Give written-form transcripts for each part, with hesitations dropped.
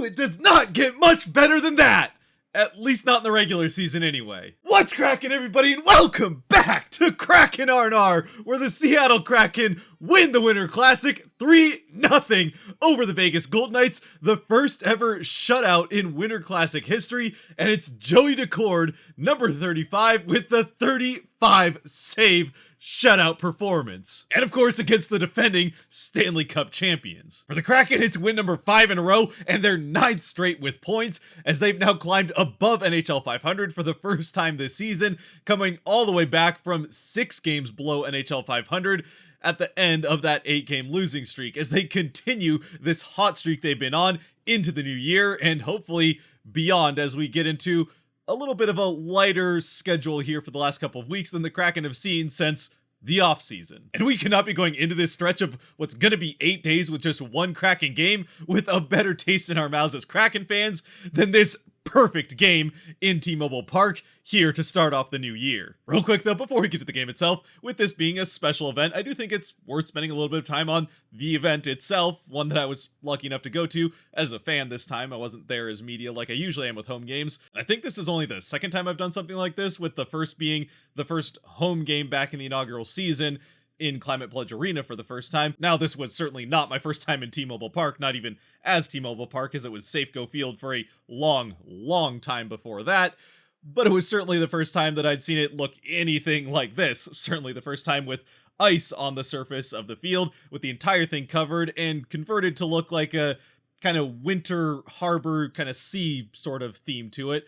it does not get much better than that! At least not in the regular season anyway. What's cracking, everybody, and welcome back to Kraken R&R, where the Seattle Kraken win the Winter Classic 3-0 over the Vegas Golden Knights, the first ever shutout in Winter Classic history, and it's Joey Daccord, number 35, with the 35 save shutout performance. And of course against the defending Stanley Cup champions. For the Kraken, it's win number 5 in a row and their 9th straight with points, as they've now climbed above NHL 500 for the first time this season, coming all the way back from 6 games below NHL 500 at the end of that 8-game losing streak, as they continue this hot streak they've been on into the new year and hopefully beyond, as we get into a little bit of a lighter schedule here for the last couple of weeks than the Kraken have seen since the offseason. And we cannot be going into this stretch of what's going to be 8 days with just one Kraken game with a better taste in our mouths as Kraken fans than this perfect game in T-Mobile Park here to start off the new year. Real quick though, before we get to the game itself, with this being a special event, I do think it's worth spending a little bit of time on the event itself, one that I was lucky enough to go to as a fan this time. I wasn't there as media like I usually am with home games. I think this is only the second time I've done something like this, with the first being the first home game back in the inaugural season in Climate Pledge Arena for the first time. Now, this was certainly not my first time in T-Mobile Park, not even as T-Mobile Park, as it was Safeco Field for a long time before that. But it was certainly the first time that I'd seen it look anything like this. Certainly the first time with ice on the surface of the field, with the entire thing covered and converted to look like a kind of winter harbor kind of sea sort of theme to it.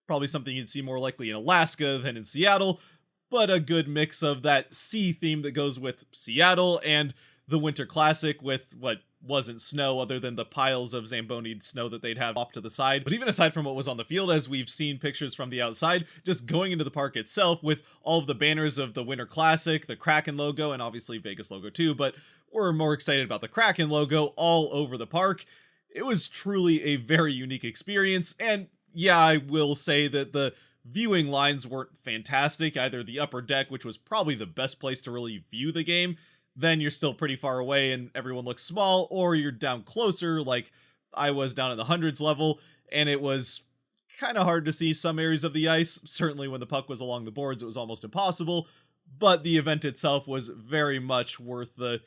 Probably something you'd see more likely in Alaska than in Seattle, but a good mix of that sea theme that goes with Seattle and the Winter Classic with what wasn't snow other than the piles of Zamboni snow that they'd have off to the side. But even aside from what was on the field, as we've seen pictures from the outside, just going into the park itself with all of the banners of the Winter Classic, the Kraken logo, and obviously Vegas logo too, but we're more excited about the Kraken logo all over the park. It was truly a very unique experience, and yeah, I will say that the viewing lines weren't fantastic. Either the upper deck, which was probably the best place to really view the game, then you're still pretty far away and everyone looks small, or you're down closer like I was down at the hundreds level, and it was kind of hard to see some areas of the ice. Certainly when the puck was along the boards, it was almost impossible, but the event itself was very much worth the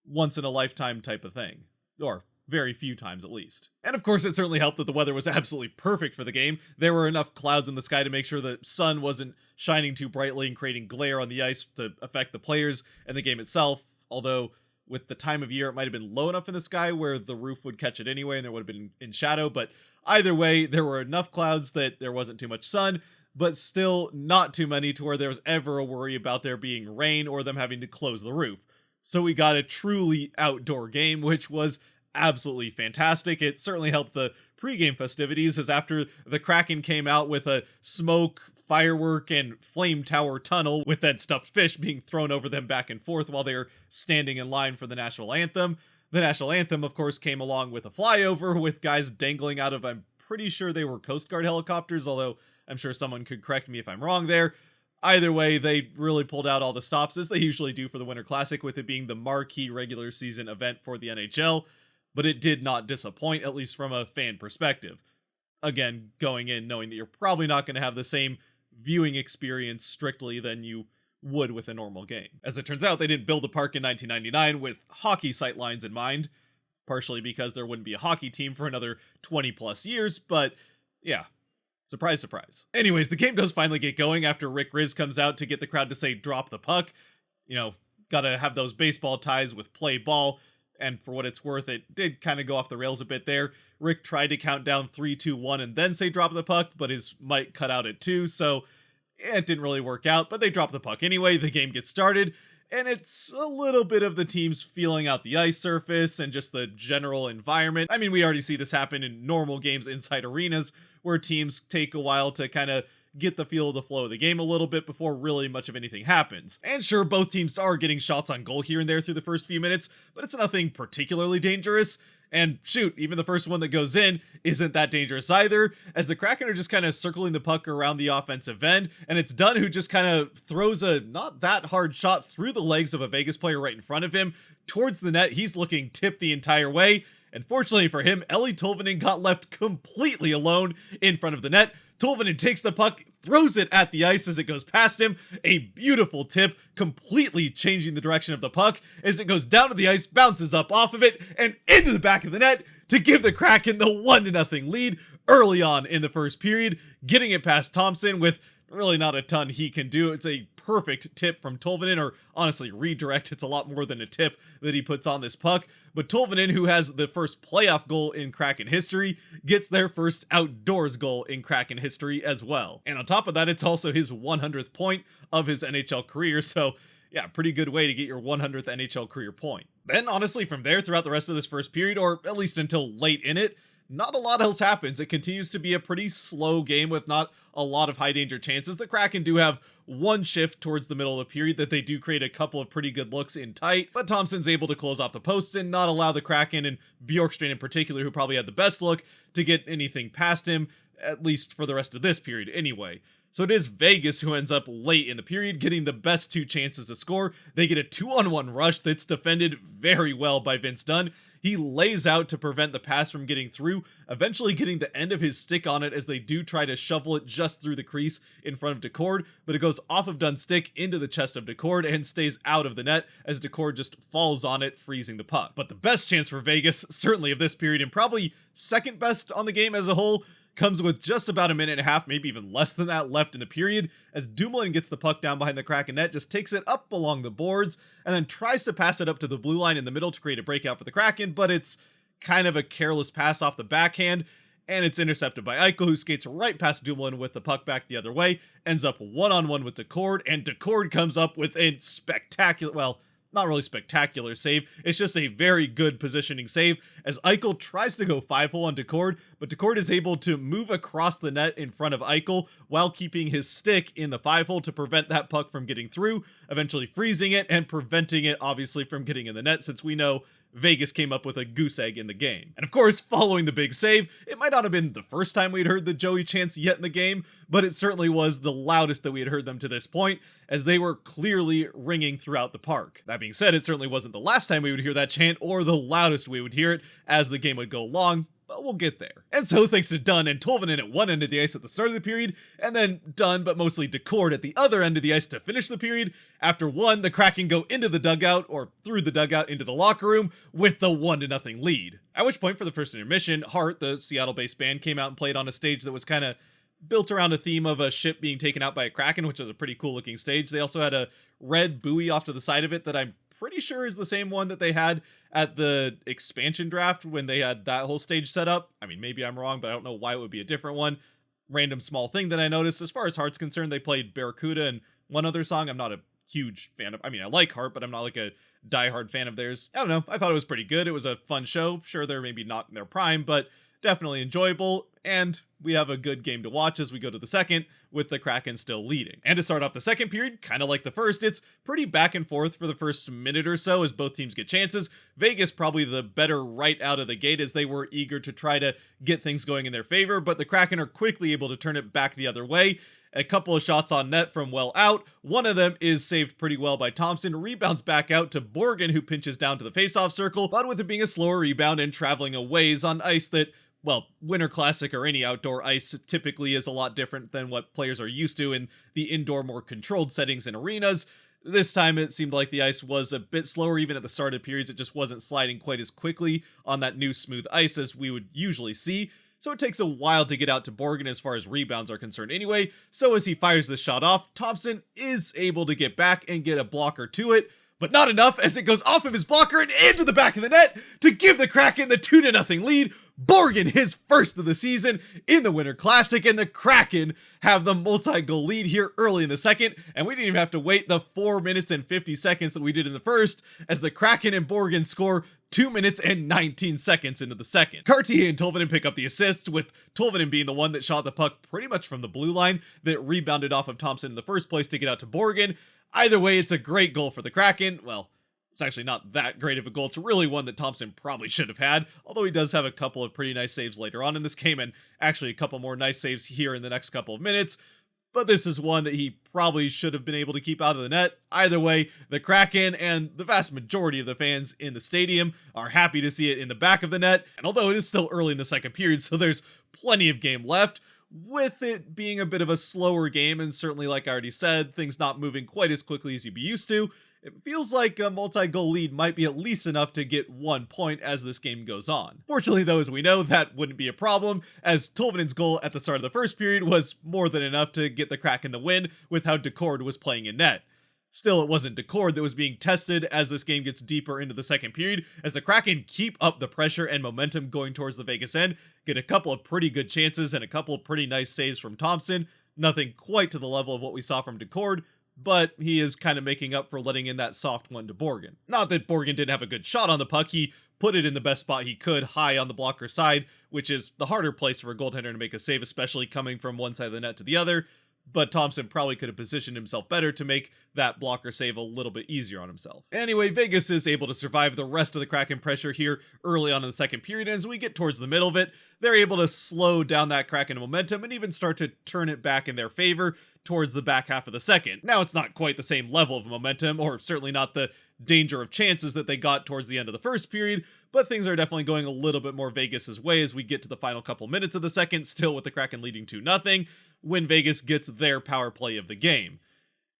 once-in-a-lifetime type of thing. Or very few times at least. And of course it certainly helped that the weather was absolutely perfect for the game. There were enough clouds in the sky to make sure the sun wasn't shining too brightly and creating glare on the ice to affect the players and the game itself, although with the time of year it might have been low enough in the sky where the roof would catch it anyway and there would have been in shadow, but either way there were enough clouds that there wasn't too much sun, but still not too many to where there was ever a worry about there being rain or them having to close the roof. So we got a truly outdoor game, which was absolutely fantastic. It certainly helped the pregame festivities, as after the Kraken came out with a smoke, firework, and flame tower tunnel with that stuffed fish being thrown over them back and forth while they were standing in line for the national anthem. The national anthem, of course, came along with a flyover with guys dangling out of, I'm pretty sure they were Coast Guard helicopters, although I'm sure someone could correct me if I'm wrong there. Either way, they really pulled out all the stops, as they usually do for the Winter Classic, with it being the marquee regular season event for the NHL. But it did not disappoint, at least from a fan perspective. Again, going in knowing that you're probably not going to have the same viewing experience strictly than you would with a normal game. As it turns out, they didn't build the park in 1999 with hockey sightlines in mind, partially because there wouldn't be a hockey team for another 20 plus years, but yeah, surprise, surprise. Anyways, the game does finally get going after Rick Riz comes out to get the crowd to say drop the puck. You know, gotta have those baseball ties with play ball. And for what it's worth, it did kind of go off the rails a bit there. Rick tried to count down 3, 2, 1 and then say drop the puck, but his mic cut out at 2, so it didn't really work out. But they dropped the puck anyway, the game gets started, and it's a little bit of the teams feeling out the ice surface and just the general environment. I mean, we already see this happen in normal games inside arenas, where teams take a while to kind of get the feel of the flow of the game a little bit before really much of anything happens. And sure, both teams are getting shots on goal here and there through the first few minutes, but it's nothing particularly dangerous. And shoot, even the first one that goes in isn't that dangerous either, as the Kraken are just kind of circling the puck around the offensive end, and it's Dunn who just kind of throws a not that hard shot through the legs of a Vegas player right in front of him towards the net. He's looking tipped the entire way, and fortunately for him, Eli Tolvanen got left completely alone in front of the net. Tolvanen takes the puck, throws it at the ice as it goes past him. A beautiful tip, completely changing the direction of the puck as it goes down to the ice, bounces up off of it, and into the back of the net to give the Kraken the 1-0 lead early on in the first period, getting it past Thompson with really not a ton he can do. It's a perfect tip from Tolvanen, or honestly redirect. It's a lot more than a tip that he puts on this puck. But Tolvanen, who has the first playoff goal in Kraken history, gets their first outdoors goal in Kraken history as well. And on top of that, it's also his 100th point of his NHL career, so yeah, pretty good way to get your 100th NHL career point. Then honestly from there, throughout the rest of this first period, or at least until late in it, not a lot else happens. It continues to be a pretty slow game with not a lot of high danger chances. The Kraken do have one shift towards the middle of the period that they do create a couple of pretty good looks in tight, but Thompson's able to close off the posts and not allow the Kraken, and Bjorkstrand in particular, who probably had the best look, to get anything past him, at least for the rest of this period anyway. So it is Vegas who ends up late in the period getting the best two chances to score. They get a 2-on-1 rush that's defended very well by Vince Dunn. He lays out to prevent the pass from getting through, eventually getting the end of his stick on it as they do try to shovel it just through the crease in front of Daccord, but it goes off of Dunn's stick into the chest of Daccord and stays out of the net as Daccord just falls on it, freezing the puck. But the best chance for Vegas, certainly of this period, and probably second best on the game as a whole, comes with just about a minute and a half, maybe even less than that, left in the period, as Dumoulin gets the puck down behind the Kraken net, just takes it up along the boards, and then tries to pass it up to the blue line in the middle to create a breakout for the Kraken, but it's kind of a careless pass off the backhand, and it's intercepted by Eichel, who skates right past Dumoulin with the puck back the other way, ends up one-on-one with Daccord, and Daccord comes up with a spectacular, well, not really spectacular save, it's just a very good positioning save as Eichel tries to go 5-hole on Daccord, but Daccord is able to move across the net in front of Eichel while keeping his stick in the 5-hole to prevent that puck from getting through, eventually freezing it and preventing it obviously from getting in the net, since we know Vegas came up with a goose egg in the game. And of course, following the big save, it might not have been the first time we'd heard the Joey chants yet in the game, but it certainly was the loudest that we had heard them to this point, as they were clearly ringing throughout the park. That being said, it certainly wasn't the last time we would hear that chant, or the loudest we would hear it as the game would go along, but we'll get there. And so thanks to Dunn and Tolvanen at one end of the ice at the start of the period, and then Dunn, but mostly Daccord at the other end of the ice to finish the period, after one, the Kraken go into the dugout, or through the dugout into the locker room, with the 1-0 lead. At which point, for the first intermission, Heart, the Seattle-based band, came out and played on a stage that was kind of built around a theme of a ship being taken out by a Kraken, which was a pretty cool looking stage. They also had a red buoy off to the side of it that I'm pretty sure is the same one that they had at the expansion draft when they had that whole stage set up. I mean, maybe I'm wrong, but I don't know why it would be a different one. Random small thing that I noticed. As far as Heart's concerned, they played Barracuda and one other song I'm not a huge fan of. I mean, I like Heart, but I'm not like a diehard fan of theirs. I don't know. I thought it was pretty good. It was a fun show. Sure, they're maybe not in their prime, but definitely enjoyable, and we have a good game to watch as we go to the second, with the Kraken still leading. And to start off the second period, kind of like the first, it's pretty back and forth for the first minute or so as both teams get chances. Vegas probably the better right out of the gate as they were eager to try to get things going in their favor, but the Kraken are quickly able to turn it back the other way. A couple of shots on net from well out. One of them is saved pretty well by Thompson, rebounds back out to Borgen, who pinches down to the faceoff circle, but with it being a slower rebound and traveling a ways on ice that, well, Winter Classic or any outdoor ice typically is a lot different than what players are used to in the indoor, more controlled settings in arenas. This time it seemed like the ice was a bit slower. Even at the start of periods, it just wasn't sliding quite as quickly on that new smooth ice as we would usually see. So it takes a while to get out to Borgen as far as rebounds are concerned anyway. So as he fires the shot off, Thompson is able to get back and get a blocker to it, but not enough as it goes off of his blocker and into the back of the net to give the Kraken the 2-0 lead. Borgen, his first of the season in the Winter Classic, and the Kraken have the multi-goal lead here early in the second, and we didn't even have to wait the 4 minutes and 50 seconds that we did in the first, as the Kraken and Borgen score 2 minutes and 19 seconds into the second. Cartier and Tolvanen pick up the assists, with Tolvanen being the one that shot the puck pretty much from the blue line that rebounded off of Thompson in the first place to get out to Borgen. Either way, it's a great goal for the Kraken. Well, it's actually not that great of a goal. It's really one that Thompson probably should have had, although he does have a couple of pretty nice saves later on in this game, and actually a couple more nice saves here in the next couple of minutes. but this is one that he probably should have been able to keep out of the net. Either way, the Kraken and the vast majority of the fans in the stadium are happy to see it in the back of the net, and although it is still early in the second period, so there's plenty of game left, with it being a bit of a slower game, and certainly, like I already said, things not moving quite as quickly as you'd be used to, it feels like a multi-goal lead might be at least enough to get 1 point as this game goes on. Fortunately though, as we know, that wouldn't be a problem, as Tolvanen's goal at the start of the first period was more than enough to get the Kraken the win with how Daccord was playing in net. Still, it wasn't Daccord that was being tested as this game gets deeper into the second period, as the Kraken keep up the pressure and momentum going towards the Vegas end, get a couple of pretty good chances and a couple of pretty nice saves from Thompson, nothing quite to the level of what we saw from Daccord, but he is kind of making up for letting in that soft one to Borgen. Not that Borgen didn't have a good shot on the puck, he put it in the best spot he could, high on the blocker side, which is the harder place for a goaltender to make a save, especially coming from one side of the net to the other, but Thompson probably could have positioned himself better to make that blocker save a little bit easier on himself. Anyway, Vegas is able to survive the rest of the Kraken pressure here early on in the second period, and as we get towards the middle of it, they're able to slow down that Kraken momentum and even start to turn it back in their favor towards the back half of the second. Now it's not quite the same level of momentum, or certainly not the danger of chances that they got towards the end of the first period, but things are definitely going a little bit more Vegas's way as we get to the final couple minutes of the second, still with the Kraken leading 2-0, when Vegas gets their power play of the game.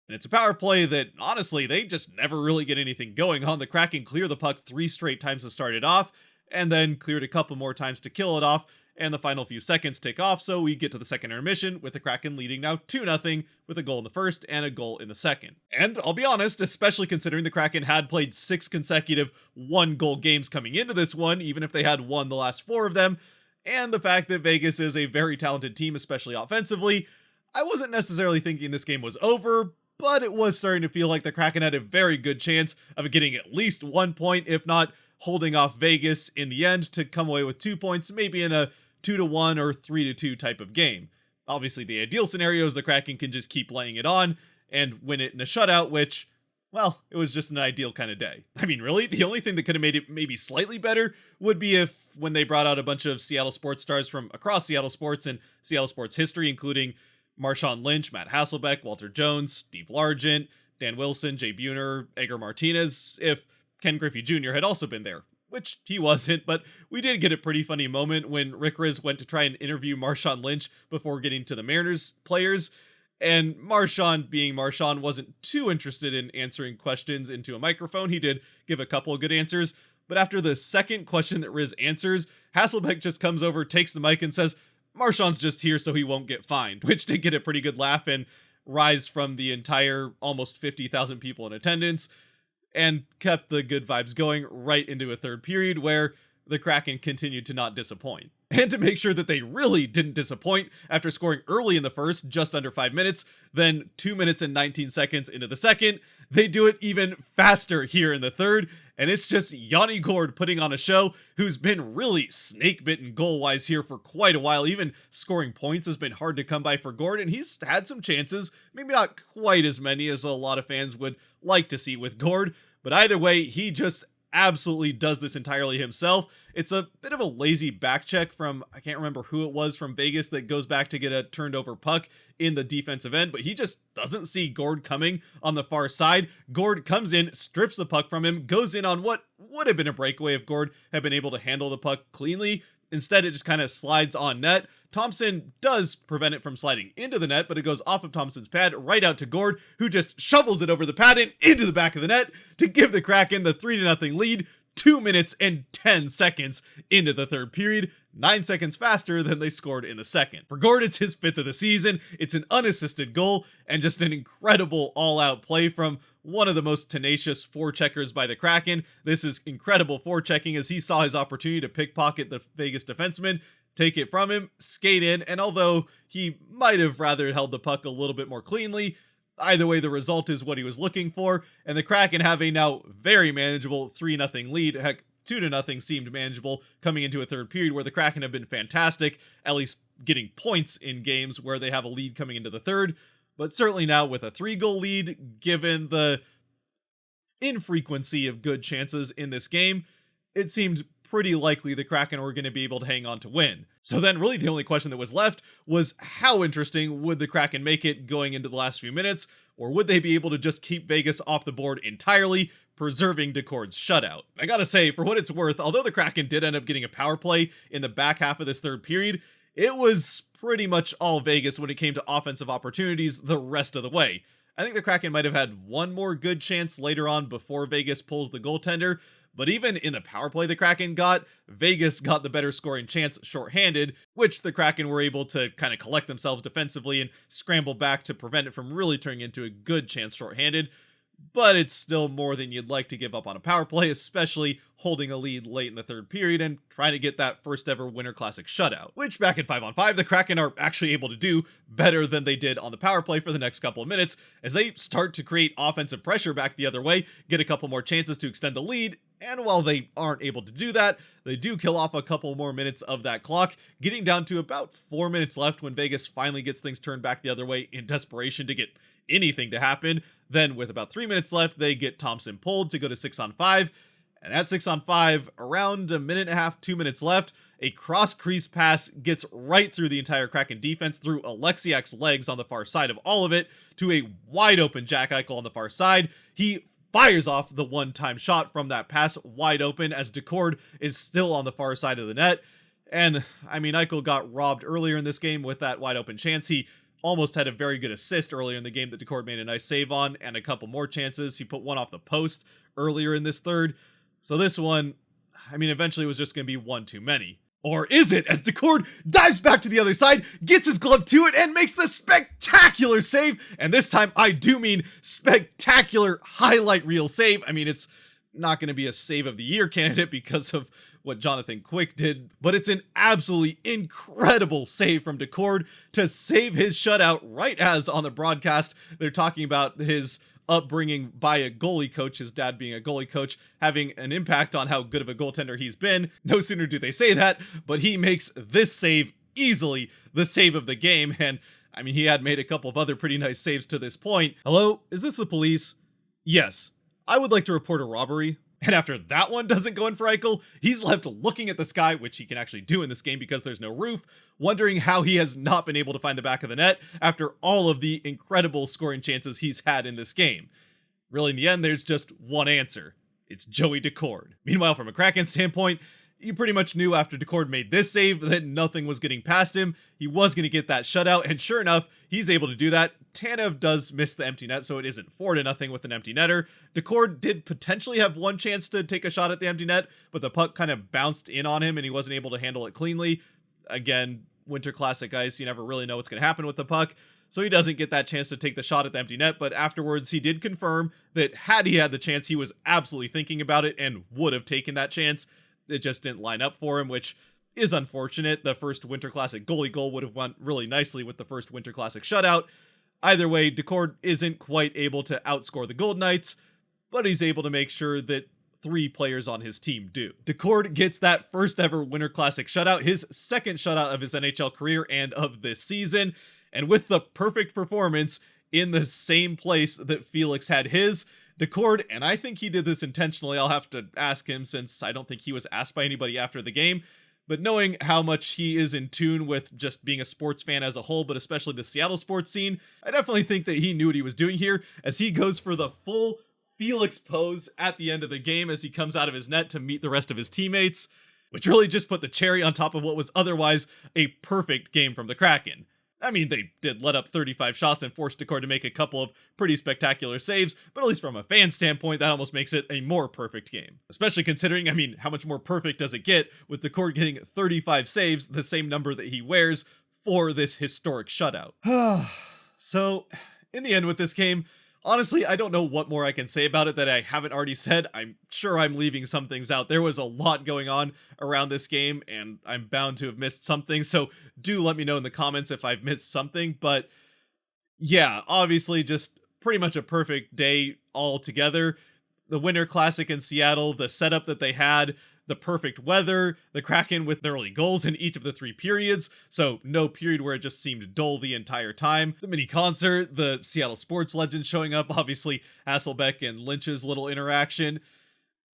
And it's a power play that, honestly, they just never really get anything going on. The Kraken clear the puck 3 straight times to start it off, and then cleared a couple more times to kill it off, and the final few seconds tick off, so we get to the second intermission, with the Kraken leading now 2-0, with a goal in the first and a goal in the second. And I'll be honest, especially considering the Kraken had played 6 consecutive 1-goal games coming into this one, even if they had won the last 4 of them, and the fact that Vegas is a very talented team, especially offensively, I wasn't necessarily thinking this game was over, but it was starting to feel like the Kraken had a very good chance of getting at least 1 point, if not holding off Vegas in the end to come away with 2 points, maybe in a 2-1 or 3-2 type of game. Obviously, the ideal scenario is the Kraken can just keep laying it on and win it in a shutout, which, well, it was just an ideal kind of day. I mean, really, the only thing that could have made it maybe slightly better would be if, when they brought out a bunch of Seattle sports stars from across Seattle sports and Seattle sports history, including Marshawn Lynch, Matt Hasselbeck, Walter Jones, Steve Largent, Dan Wilson, Jay Buhner, Edgar Martinez, if Ken Griffey Jr. had also been there, which he wasn't, but we did get a pretty funny moment when Rick Riz went to try and interview Marshawn Lynch before getting to the Mariners players, and Marshawn, being Marshawn, wasn't too interested in answering questions into a microphone. He did give a couple of good answers, but after the second question that Riz answers, Hasselbeck just comes over, takes the mic, and says, "Marshawn's just here so he won't get fined," which did get a pretty good laugh and rise from the entire almost 50,000 people in attendance, and kept the good vibes going right into a third period where the Kraken continued to not disappoint. And to make sure that they really didn't disappoint, after scoring early in the first, just under 5 minutes, then 2 minutes and 19 seconds into the second, they do it even faster here in the third, and it's just Yanni Gourde putting on a show, who's been really snake-bitten goal-wise here for quite a while. Even scoring points has been hard to come by for Gourde, and he's had some chances, maybe not quite as many as a lot of fans would like to see with Gourde, but either way, he just absolutely does this entirely himself. It's a bit of a lazy back check from, I can't remember who it was from Vegas, that goes back to get a turned over puck in the defensive end, but he just doesn't see Gourde coming on the far side. Gourde comes in, strips the puck from him, goes in on what would have been a breakaway if Gourde had been able to handle the puck cleanly. Instead, it just kind of slides on net. Thompson does prevent it from sliding into the net, but it goes off of Thompson's pad right out to Gourde, who just shovels it over the pad and into the back of the net to give the Kraken the 3-0 lead 2 minutes and 10 seconds into the third period, 9 seconds faster than they scored in the second. For Gourde, it's his 5th of the season. It's an unassisted goal and just an incredible all-out play from one of the most tenacious forecheckers by the Kraken. This is incredible forechecking as he saw his opportunity to pickpocket the Vegas defenseman, take it from him, skate in, and although he might have rather held the puck a little bit more cleanly, either way, the result is what he was looking for, and the Kraken have a now very manageable 3-0 lead. Heck, 2-0 seemed manageable coming into a third period where the Kraken have been fantastic, at least getting points in games where they have a lead coming into the third, but certainly now with a 3-goal lead, given the infrequency of good chances in this game, it seemed pretty likely the Kraken were going to be able to hang on to win. So then really the only question that was left was how interesting would the Kraken make it going into the last few minutes, or would they be able to just keep Vegas off the board entirely, preserving Daccord's shutout? I gotta say, for what it's worth, although the Kraken did end up getting a power play in the back half of this third period, it was pretty much all Vegas when it came to offensive opportunities the rest of the way. I think the Kraken might have had one more good chance later on before Vegas pulls the goaltender, but even in the power play the Kraken got, Vegas got the better scoring chance shorthanded, which the Kraken were able to kind of collect themselves defensively and scramble back to prevent it from really turning into a good chance shorthanded. But it's still more than you'd like to give up on a power play, especially holding a lead late in the third period and trying to get that first ever Winter Classic shutout, which back in 5-on-5, the Kraken are actually able to do better than they did on the power play for the next couple of minutes as they start to create offensive pressure back the other way, get a couple more chances to extend the lead, and while they aren't able to do that, they do kill off a couple more minutes of that clock, getting down to about 4 minutes left when Vegas finally gets things turned back the other way in desperation to get anything to happen. Then with about 3 minutes left, they get Thompson pulled to go to 6-on-5. And at 6-on-5, around a minute and a half, 2 minutes left, a cross-crease pass gets right through the entire Kraken defense through Alexiak's legs on the far side of all of it to a wide open Jack Eichel on the far side. He fires off the one-time shot from that pass wide open as Daccord is still on the far side of the net. And I mean, Eichel got robbed earlier in this game with that wide open chance. He almost had a very good assist earlier in the game that Daccord made a nice save on, and a couple more chances. He put one off the post earlier in this third. So this one, I mean, eventually was just going to be one too many. Or is it, as Daccord dives back to the other side, gets his glove to it, and makes the spectacular save. And this time, I do mean spectacular highlight reel save. I mean, it's not going to be a save of the year candidate because of what Jonathan Quick did, but it's an absolutely incredible save from Daccord to save his shutout, right as on the broadcast they're talking about his upbringing by a goalie coach, his dad being a goalie coach, having an impact on how good of a goaltender he's been. No sooner do they say that, but he makes this save easily the save of the game. And I mean, he had made a couple of other pretty nice saves to this point. Hello, is this the police? Yes, I would like to report a robbery. And after that one doesn't go in for Eichel, he's left looking at the sky, which he can actually do in this game because there's no roof, wondering how he has not been able to find the back of the net after all of the incredible scoring chances he's had in this game. Really, in the end, there's just one answer. It's Joey Daccord. Meanwhile, from a Kraken standpoint, you pretty much knew after Daccord made this save that nothing was getting past him. He was going to get that shutout, and sure enough, he's able to do that. Tanev does miss the empty net, so it isn't 4-0 with an empty netter. Daccord did potentially have one chance to take a shot at the empty net, but the puck kind of bounced in on him, and he wasn't able to handle it cleanly. Again, Winter Classic ice, you never really know what's going to happen with the puck, so he doesn't get that chance to take the shot at the empty net, but afterwards he did confirm that had he had the chance, he was absolutely thinking about it and would have taken that chance. It just didn't line up for him, which is unfortunate. The first Winter Classic goalie goal would have went really nicely with the first Winter Classic shutout. Either way, Daccord isn't quite able to outscore the Golden Knights, but he's able to make sure that 3 players on his team do. Daccord gets that first ever Winter Classic shutout, his second shutout of his NHL career and of this season, and with the perfect performance in the same place that Felix had his, Daccord, and I think he did this intentionally, I'll have to ask him since I don't think he was asked by anybody after the game, but knowing how much he is in tune with just being a sports fan as a whole, but especially the Seattle sports scene, I definitely think that he knew what he was doing here as he goes for the full Felix pose at the end of the game as he comes out of his net to meet the rest of his teammates, which really just put the cherry on top of what was otherwise a perfect game from the Kraken. I mean, they did let up 35 shots and forced Daccord to make a couple of pretty spectacular saves, but at least from a fan standpoint, that almost makes it a more perfect game. Especially considering, I mean, how much more perfect does it get with Daccord getting 35 saves, the same number that he wears for this historic shutout. So, in the end with this game, honestly, I don't know what more I can say about it that I haven't already said. I'm sure I'm leaving some things out. There was a lot going on around this game, and I'm bound to have missed something, so do let me know in the comments if I've missed something. But yeah, obviously just pretty much a perfect day altogether. The Winter Classic in Seattle, the setup that they had, the perfect weather, the Kraken with their early goals in each of the 3 periods, so no period where it just seemed dull the entire time. The mini concert, the Seattle sports legends showing up, obviously Hasselbeck and Lynch's little interaction.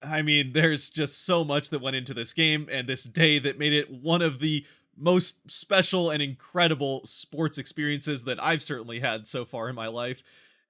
I mean, there's just so much that went into this game and this day that made it one of the most special and incredible sports experiences that I've certainly had so far in my life.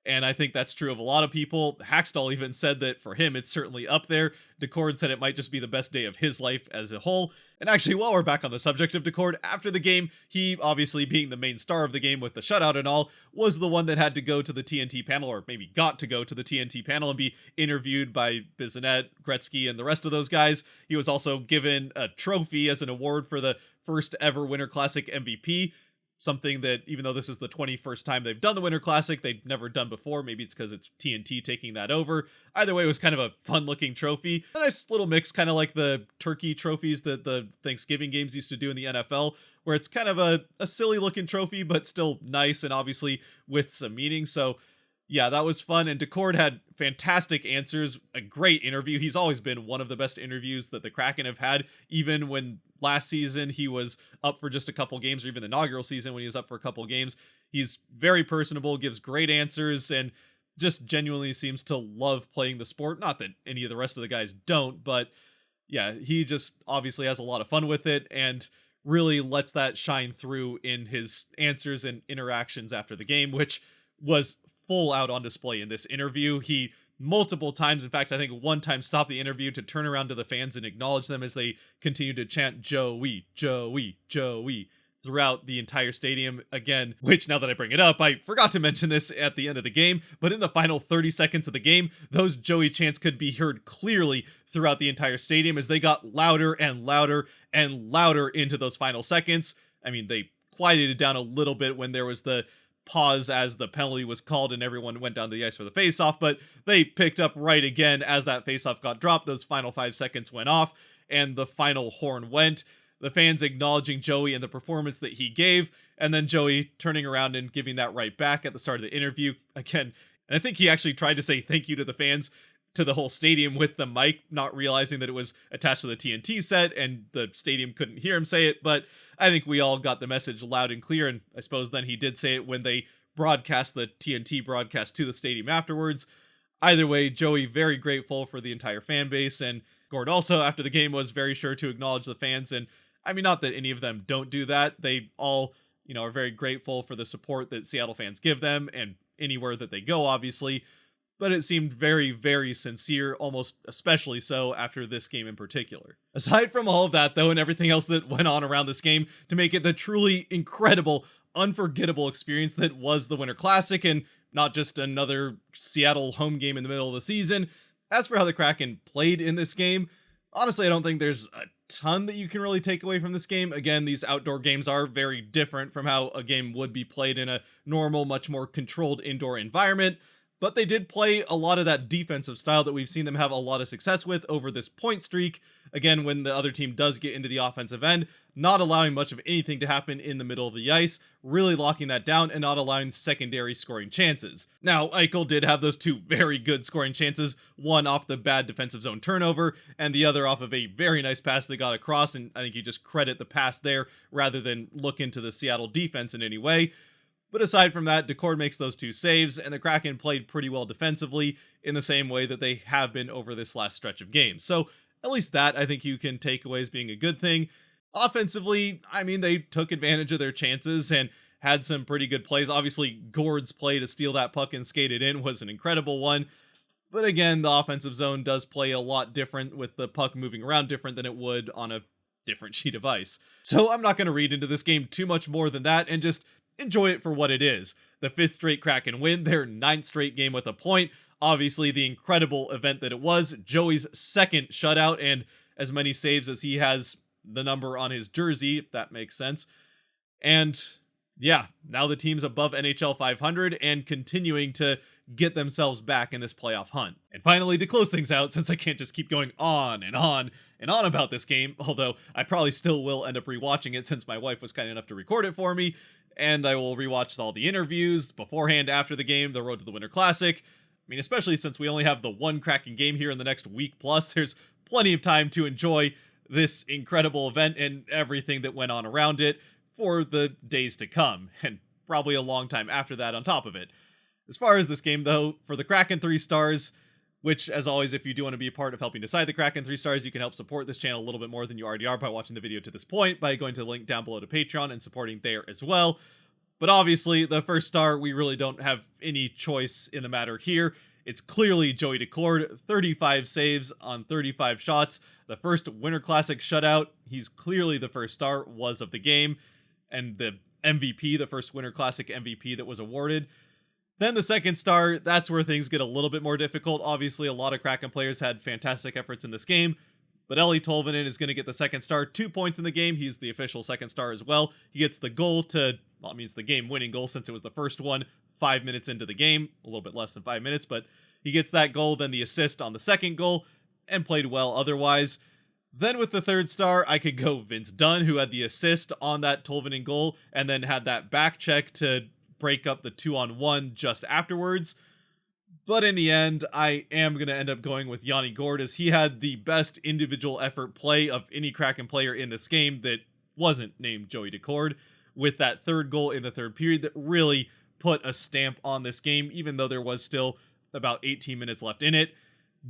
And I think that's true of a lot of people. Hackstall even said that for him, it's certainly up there. Daccord said it might just be the best day of his life as a whole. And actually, while we're back on the subject of Daccord, after the game, he, obviously being the main star of the game with the shutout and all, was the one that had to go to the TNT panel, or maybe got to go to the TNT panel and be interviewed by Bissonnette, Gretzky, and the rest of those guys. He was also given a trophy as an award for the first ever Winter Classic MVP. Something that, even though this is the 21st time they've done the Winter Classic, they'd never done before. Maybe it's because it's TNT taking that over. Either way, it was kind of a fun-looking trophy. A nice little mix, kind of like the turkey trophies that the Thanksgiving games used to do in the NFL, where it's kind of a silly-looking trophy, but still nice and obviously with some meaning. So, yeah, that was fun. And Daccord had fantastic answers, a great interview. He's always been one of the best interviews that the Kraken have had, even when last season he was up for just a couple games, or even the inaugural season when he was up for a couple games. He's very personable, gives great answers, and just genuinely seems to love playing the sport. Not that any of the rest of the guys don't, but yeah, he just obviously has a lot of fun with it and really lets that shine through in his answers and interactions after the game, which was full out on display in this interview. He multiple times, in fact, I think one time, stopped the interview to turn around to the fans and acknowledge them as they continue to chant Joey, Joey, Joey throughout the entire stadium again, which, now that I bring it up, I forgot to mention this at the end of the game, but in the final 30 seconds of the game, those Joey chants could be heard clearly throughout the entire stadium as they got louder and louder and louder into those final seconds. I mean, they quieted it down a little bit when there was the pause as the penalty was called and everyone went down the ice for the face-off, but they picked up right again as that face-off got dropped. Those final 5 seconds went off and the final horn went. The fans acknowledging Joey and the performance that he gave, and then Joey turning around and giving that right back at the start of the interview again. And I think he actually tried to say thank you to the fans, to the whole stadium with the mic, not realizing that it was attached to the TNT set and the stadium couldn't hear him say it. But I think we all got the message loud and clear, and I suppose then he did say it when they broadcast the TNT broadcast to the stadium afterwards. Either way, Joey very grateful for the entire fan base, and Gord also after the game was very sure to acknowledge the fans. And I mean, not that any of them don't do that. They all, are very grateful for the support that Seattle fans give them and anywhere that they go, obviously. But it seemed very, very sincere, almost especially so after this game in particular. Aside from all of that, though, and everything else that went on around this game to make it the truly incredible, unforgettable experience that was the Winter Classic, and not just another Seattle home game in the middle of the season, as for how the Kraken played in this game, honestly, I don't think there's a ton that you can really take away from this game. Again, these outdoor games are very different from how a game would be played in a normal, much more controlled indoor environment. But they did play a lot of that defensive style that we've seen them have a lot of success with over this point streak. Again, when the other team does get into the offensive end, not allowing much of anything to happen in the middle of the ice, really locking that down and not allowing secondary scoring chances. Now, Eichel did have those two very good scoring chances, one off the bad defensive zone turnover, and the other off of a very nice pass that got across, and I think you just credit the pass there rather than look into the Seattle defense in any way. But aside from that, Daccord makes those two saves, and the Kraken played pretty well defensively in the same way that they have been over this last stretch of games. So at least that I think you can take away as being a good thing. Offensively, I mean, they took advantage of their chances and had some pretty good plays. Obviously, Gord's play to steal that puck and skate it in was an incredible one. But again, the offensive zone does play a lot different with the puck moving around different than it would on a different sheet of ice. So I'm not going to read into this game too much more than that and just enjoy it for what it is. The 5th straight Kraken win, their 9th straight game with a point. Obviously, the incredible event that it was, Joey's 2nd shutout, and as many saves as he has the number on his jersey, if that makes sense. And yeah, now the team's above NHL 500 and continuing to get themselves back in this playoff hunt. And finally, to close things out, since I can't just keep going on and on and on about this game, although I probably still will end up rewatching it since my wife was kind enough to record it for me, and I will rewatch all the interviews beforehand, after the game, the road to the Winter Classic. I mean, especially since we only have the one Kraken game here in the next week plus, there's plenty of time to enjoy this incredible event and everything that went on around it for the days to come, and probably a long time after that on top of it. As far as this game, though, for the Kraken, 3 stars, which, as always, if you do want to be a part of helping decide the Kraken 3 stars, you can help support this channel a little bit more than you already are by watching the video to this point, by going to the link down below to Patreon and supporting there as well. But obviously, the first star, we really don't have any choice in the matter here. It's clearly Joey Daccord, 35 saves on 35 shots. The first Winter Classic shutout, he's clearly the first star, was of the game. And the MVP, the first Winter Classic MVP that was awarded. Then the second star, that's where things get a little bit more difficult. Obviously, a lot of Kraken players had fantastic efforts in this game. But Ellie Tolvanen is going to get the second star, 2 points in the game. He's the official second star as well. He gets the goal to, well, I mean, it's the game-winning goal since it was the first one 5 minutes into the game. A little bit less than 5 minutes, but he gets that goal, then the assist on the second goal, and played well otherwise. Then with the third star, I could go Vince Dunn, who had the assist on that Tolvanen goal, and then had that back check to break up the 2-on-1 just afterwards. But in the end, I am going to end up going with Yanni Gourde, as he had the best individual effort play of any Kraken player in this game that wasn't named Joey Daccord, with that third goal in the third period that really put a stamp on this game, even though there was still about 18 minutes left in it.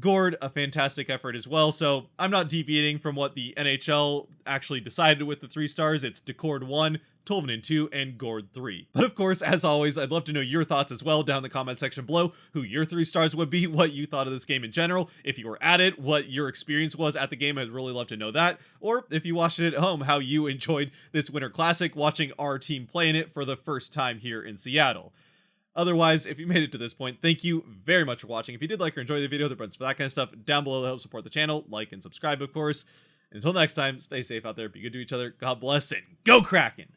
Gourde, a fantastic effort as well, so I'm not deviating from what the NHL actually decided with the 3 stars. It's Daccord 1, Tolvanen 2, and Gourde 3. But of course, as always, I'd love to know your thoughts as well down in the comment section below, who your 3 stars would be, what you thought of this game in general, if you were at it, what your experience was at the game. I'd really love to know that, or if you watched it at home, how you enjoyed this Winter Classic, watching our team play in it for the first time here in Seattle. Otherwise, if you made it to this point, thank you very much for watching. If you did like or enjoy the video, the buttons for that kind of stuff down below to help support the channel. Like and subscribe, of course. And until next time, stay safe out there, be good to each other, God bless, and go Kraken!